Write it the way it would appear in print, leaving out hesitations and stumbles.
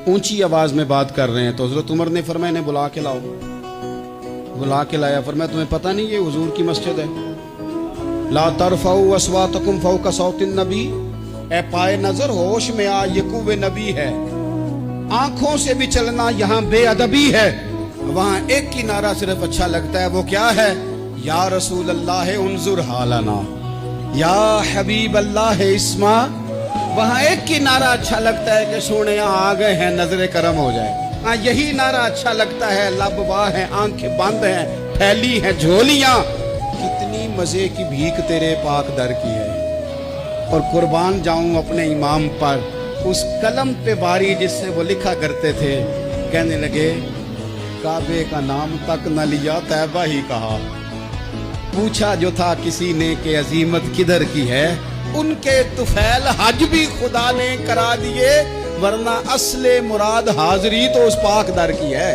اونچی آواز میں بات کر رہے ہیں تو حضرت عمر نے فرمایا انہیں بلا کے لاؤ. بلا کے لایا. فرمایا تمہیں پتہ نہیں یہ حضور کی مسجد ہے؟ لا ترفعوا اصواتکم فوق صوت النبی. اے پائے نظر ہوش میں آ، یہ کوہ نبی ہے. آنکھوں سے بھی چلنا یہاں بے ادبی ہے. وہاں ایک ہی نعرہ صرف اچھا لگتا ہے، وہ کیا ہے؟ یا رسول اللہ انظر حالنا، یا حبیب اللہ اسما. وہاں ایک ہی نعرہ اچھا لگتا ہے کہ سونے آ گئے ہیں، نظر کرم ہو جائے. ہاں یہی نعرہ اچھا لگتا ہے. لب واہ ہیں، آنکھیں بند ہیں، پھیلی ہیں جھولیاں. کتنی مزے کی بھیک تیرے پاک در کی ہے. اور قربان جاؤں اپنے امام پر، اس قلم پہ باری جس سے وہ لکھا کرتے تھے. کہنے لگے کعبے کا نام تک نہ لیا، طیبہ ہی کہا. پوچھا جو تھا کسی نے کہ عظیمت کدھر کی ہے، ان کے طفیل حج بھی خدا نے کرا دیے، ورنہ اصل مراد حاضری تو اس پاک در کی ہے.